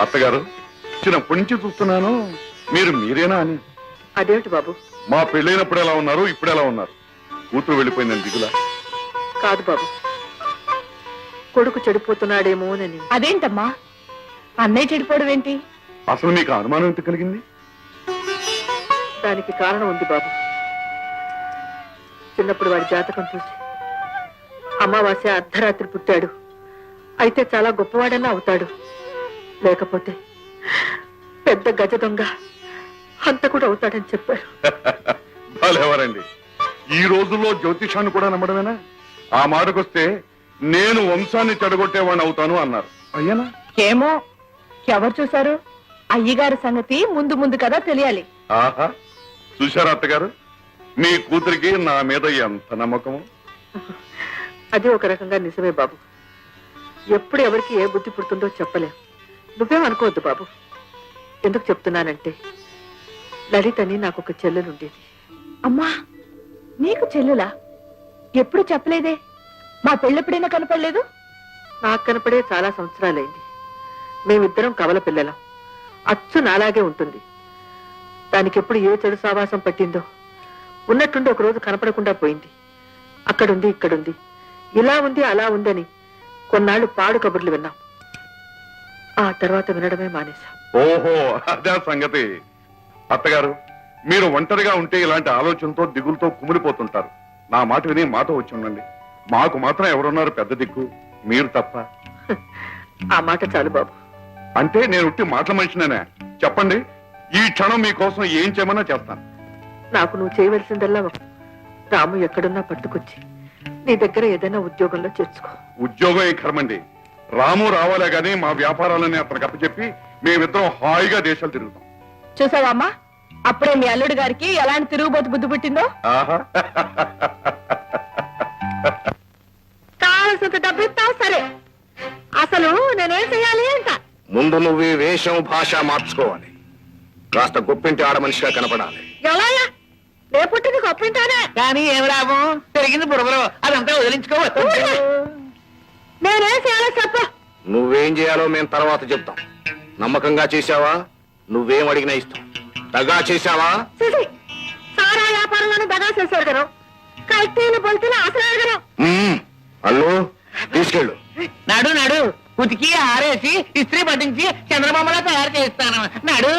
అత్తగారు చిన్నప్పటి నుంచి చూస్తున్నాను మీరు మీరేనా అని. అదేమిటి బాబు? మా పెళ్ళైనప్పుడు ఎలా ఉన్నారు, ఇప్పుడు ఎలా ఉన్నారు? కూతురు వెళ్ళిపోయిందని దిగులా? కాదు బాబు, కొడుకు చెడిపోతున్నాడేమోనని. అదేంటమ్మా, అన్నయ్య చెడిపోవడం ఏంటి? అసలు మీకు అనుమానం ఎంత కలిగింది? దానికి కారణం ఉంది బాబు. చిన్నప్పుడు వాడి జాతకం చూసి అమావాస్య అర్ధరాత్రి పుట్టాడు, అయితే చాలా గొప్పవాడన్నా అవుతాడు, లేకపోతే పెద్ద గజ దొంగ హంతకుడు అవుతాడని చెప్పారు. ఎవరండి ఈ రోజుల్లో జ్యోతిషాన్ని కూడా నమ్మడమేనా? ఆ మాటకొస్తే నేను వంశాన్ని చెడగొట్టేవాడిని అవుతాను అన్నారు. అయ్యానా? ఏమో, ఎవరు చూశారు? అయ్యగారి సంగతి ముందు ముందు కదా తెలియాలి. ఆహా, చూశారా అత్తగారు, మీ కూతురికి నా మీద ఎంత నమ్మకము. అది ఒక రకంగా నిజమే బాబు. ఎప్పుడు ఎవరికి ఏ బుద్ధి పుడుతుందో చెప్పలేం. నువ్వేం అనుకోవద్దు బాబు. ఎందుకు చెప్తున్నానంటే, లలితని నాకు ఒక చెల్లెలుండేది. అమ్మా, నీకు చెల్లులా? ఎప్పుడు చెప్పలేదే. మా పెళ్ళెప్పుడైనా కనపడలేదు? నాకు కనపడే చాలా సంవత్సరాలైంది. మేమిద్దరం కవల పిల్లలం. అచ్చు నాలాగే ఉంటుంది. దానికి ఎప్పుడు ఏ చెడు సావాసం పట్టిందో ఉన్నట్టుండి ఒక రోజు కనపడకుండా పోయింది. అక్కడుంది, ఇక్కడుంది, ఇలా ఉంది, అలా ఉందని కొన్నాళ్లు పాడు కబుర్లు విన్నాం. ఆ తర్వాత వినడమే మానేశాం. ఓహో, అదే సంగతి. అత్తగారు, మీరు ఒంటరిగా ఉంటే ఇలాంటి ఆలోచనతో దిగులతో కుమిలిపోతుంటారు. నా మాట విని మాతో వచ్చి ఉండండి. మాకు మాత్రం ఎవరున్నారు పెద్ద దిక్కు? మీరు తప్ప. ఆ మాట చాలు బాబు. అంటే నేను ఉట్టి మాటల మనిషినేనా? చెప్పండి, ఈ క్షణం మీకోసం ఏం చేయమన్నా చేస్తాను. నాకు నువ్వు చేయవలసిందల్లా రాము ఎక్కడున్నా పట్టుకొచ్చి నీ దగ్గర ఏదైనా ఉద్యోగంలో చేర్చుకో. ఉద్యోగం ఏ కర్మండి, రాము రావాలే గాని మా వ్యాపారాలని అతనికి అప్పచెప్పి మేమిద్దరం హాయిగా దేశాలు తిరుగుతాం. చూసావా అమ్మా, అప్పుడే మీ అల్లుడు గారికి ఎలాంటి తిరుగుబోతు బుద్ధి పుట్టిందో. ఆహా, కావలసినంత డబ్బు ఇస్తావు సరే, అసలు నేనేం చెయ్యాలి అంట. ముందు నువ్వు ఈ వేషం భాష మార్చుకోవాలి. కాస్త గొప్పింటి ఆడ మనిషిగా కనపడాలి. ఎలా నే పుట్టింది గొప్పింటానే, కానీ ఏం లాభం? పెరిగింది బుడగలు, అదంతా వదిలించుకోవచ్చు. నేనేం చేయాలో చెప్పు. నువ్వేం చేయాలో మేము తర్వాత చెప్తాం. నమ్మకంగా చేశావా? నువ్వేం అడిగినా ఇస్తాం. దగా చేశావా? చూసి సారా వ్యాపారంలోనే దగా చేశారు కదా, కల్తీలు బొల్తీలు అసలు అడగరు. అల్లు తీసుకెళ్ళు. నడు నడు ఉతికి ఆరేసి ఇస్త్రీ పట్టించి చంద్రబాబులా తయారు చేస్తాను. నడు.